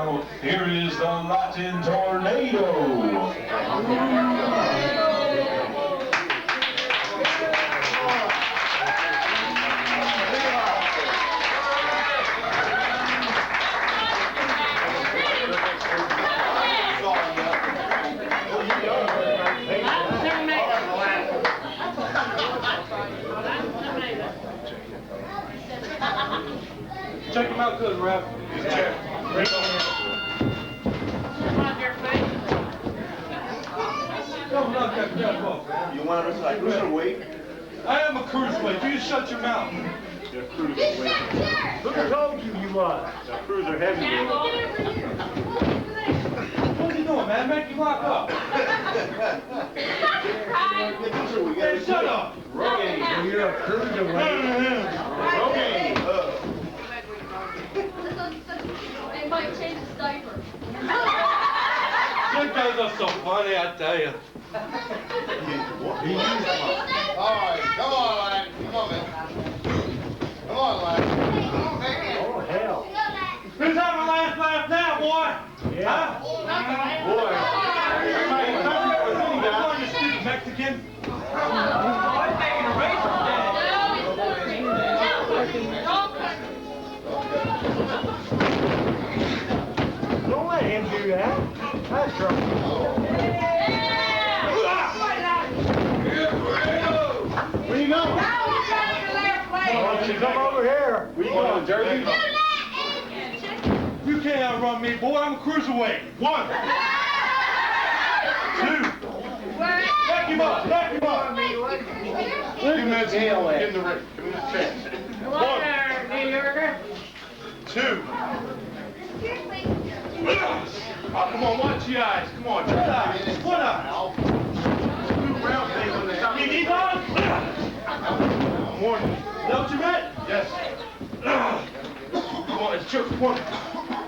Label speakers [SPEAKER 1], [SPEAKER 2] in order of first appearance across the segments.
[SPEAKER 1] now, here is the Latin Tornado.
[SPEAKER 2] Check him out good, Ref.
[SPEAKER 1] He's checked.
[SPEAKER 3] Come on, Jerkface.
[SPEAKER 2] Don't knock that crap off.
[SPEAKER 4] You want to like cruiserweight?
[SPEAKER 2] I am a cruiserweight. You shut your mouth.
[SPEAKER 4] You're cruiserweight.
[SPEAKER 5] Look, I told you you are.
[SPEAKER 4] The cruiser heavyweight.
[SPEAKER 2] What are you doing, man? Make you lock up. Hey, shut up.
[SPEAKER 5] Rogaine. You're a cruiserweight.
[SPEAKER 4] Rogaine.
[SPEAKER 6] They might change his diaper.
[SPEAKER 2] You guys are so funny, I tell you.
[SPEAKER 4] All right, come on, lad. Come on, man. Come on, lad.
[SPEAKER 5] Oh, hell.
[SPEAKER 2] Who's having a last laugh now, boy?
[SPEAKER 5] Yeah.
[SPEAKER 2] Huh?
[SPEAKER 4] Boy.
[SPEAKER 2] Come on, you stupid Mexican. I'm taking a race from Dad.
[SPEAKER 5] Don't let him do that. That's trouble.
[SPEAKER 4] Where you going?
[SPEAKER 5] Oh, you come over here.
[SPEAKER 4] Where you going, Jersey?
[SPEAKER 2] You can't outrun me, boy. I'm a cruiserweight. 1, 2. Back him up. Back him up.
[SPEAKER 4] Give him that tail. Give him the ring. Give him the chest.
[SPEAKER 3] Come on there, New Yorker.
[SPEAKER 2] 2.
[SPEAKER 4] Oh, come on, watch your eyes. Come on,
[SPEAKER 2] What eye? What eye?
[SPEAKER 4] Two round things on the top.
[SPEAKER 2] You need on?
[SPEAKER 4] Morning.
[SPEAKER 2] Is that what you meant?
[SPEAKER 4] Yes. Come on, let's choke. 1,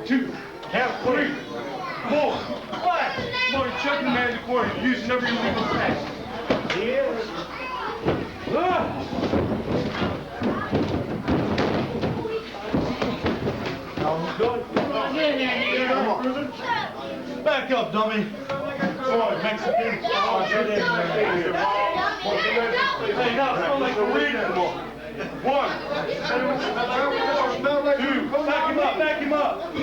[SPEAKER 4] 2,
[SPEAKER 5] Count
[SPEAKER 4] 3, 4.
[SPEAKER 2] What?
[SPEAKER 4] Come on, choke the man in the corner. Using every illegal pass.
[SPEAKER 5] He is. Sounds good.
[SPEAKER 3] Come on in there, New Yorker.
[SPEAKER 2] Back up, dummy.
[SPEAKER 4] Come on, Mexican. Come on,
[SPEAKER 5] Get in there.
[SPEAKER 2] Hey, now smell like a reader.
[SPEAKER 4] 1, 2.
[SPEAKER 2] Back him up. Back him up.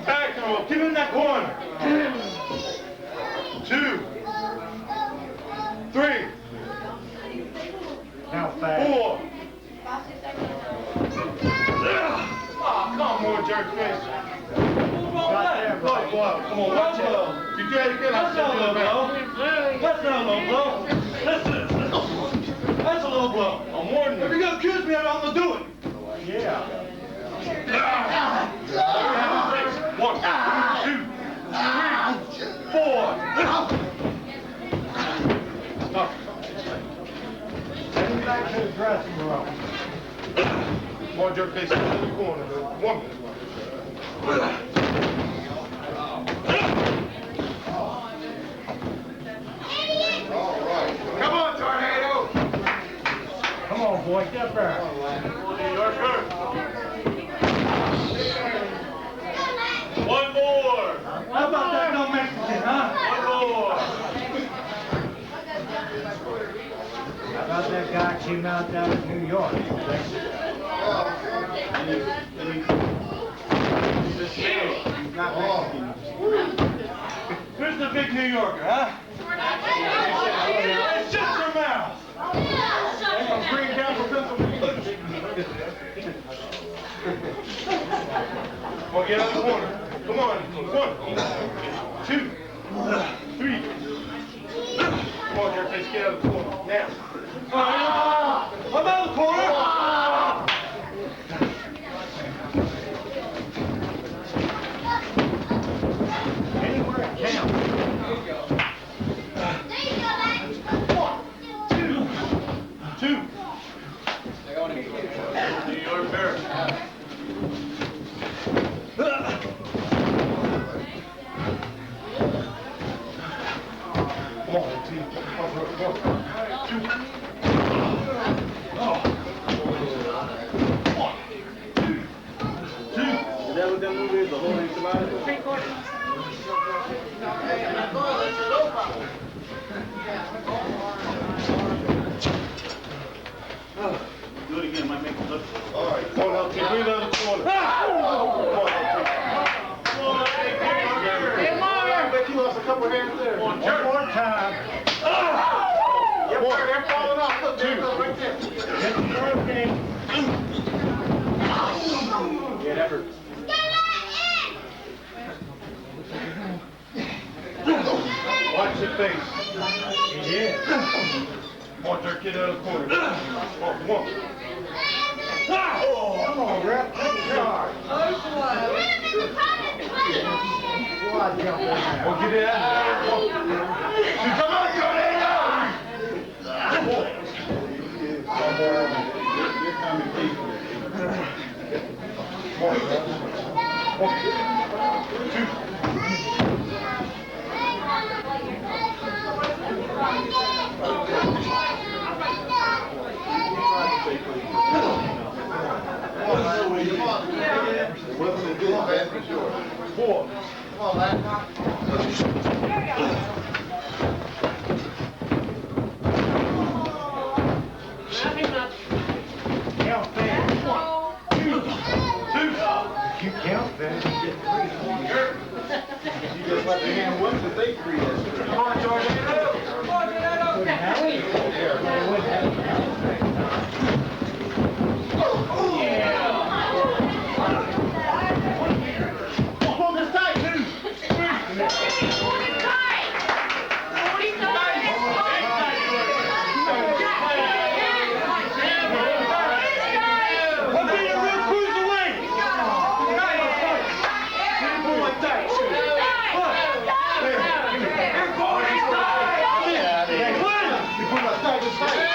[SPEAKER 4] Back him up.
[SPEAKER 2] Get him in that corner.
[SPEAKER 4] 2, 3,
[SPEAKER 5] How fast?
[SPEAKER 4] 4. Oh, come on, Jerkface.
[SPEAKER 2] Got that
[SPEAKER 4] Blow, blow. Come on, watch it. You do it again, I'll
[SPEAKER 2] That's not a
[SPEAKER 4] send you
[SPEAKER 2] low
[SPEAKER 4] the
[SPEAKER 2] blow.
[SPEAKER 4] back.
[SPEAKER 2] That's not a low blow. Listen. That's a low blow.
[SPEAKER 4] I'm warning
[SPEAKER 2] If you're
[SPEAKER 4] you.
[SPEAKER 2] gonna accuse me, I'm gonna do it.
[SPEAKER 5] Yeah.
[SPEAKER 4] 1, 2, 3, 4. Stop.
[SPEAKER 5] Send him back to the dressing room.
[SPEAKER 4] Come on, Jerkface, in the corner. 1. Come on, Tornado!
[SPEAKER 5] Come on, boy. Get back.
[SPEAKER 4] New Yorker. 1 more!
[SPEAKER 2] How about that dumb Mexican, huh?
[SPEAKER 4] 1 more!
[SPEAKER 5] How about that guy came out down in New York?
[SPEAKER 2] Who's the big New Yorker, huh? Hey, shut your mouth!
[SPEAKER 4] I'm bringing down from Pennsylvania. Come on, get out of the corner. Come on. 1, 2, 3. Come on, Jerkface, get out of the corner. Now.
[SPEAKER 2] I'm out of the corner!
[SPEAKER 5] Anywhere it counts.
[SPEAKER 2] 2.
[SPEAKER 4] New York Bear. Come on, team. Come on, 2. Oh.
[SPEAKER 3] 3/4.
[SPEAKER 4] Do it again, might make it look. All right, come on, LT, breathe out the corner. Come on, LT.
[SPEAKER 3] Hey, Mark.
[SPEAKER 4] I bet you lost a couple hands there.
[SPEAKER 5] One more time.
[SPEAKER 4] Yep, they're falling off. Look, there it goes right there.
[SPEAKER 5] Okay.
[SPEAKER 4] Yeah, that hurts. Watch your face.
[SPEAKER 5] Yeah.
[SPEAKER 4] Come on, Dirk, get out of the corner. Come on, come on.
[SPEAKER 5] Come on, Rep. Good charge. Squad jump in there.
[SPEAKER 4] Oh, get it out of there. Come on, tornado! Four.
[SPEAKER 3] Nothing much.
[SPEAKER 5] Count fast.
[SPEAKER 4] Two.
[SPEAKER 5] If you count fast, you get 3.
[SPEAKER 4] You just let the hand win to take 3 yesterday. Come on, Jordan.
[SPEAKER 5] Wouldn't have it. They wouldn't have it.
[SPEAKER 4] Pull this tight. 2. Tight.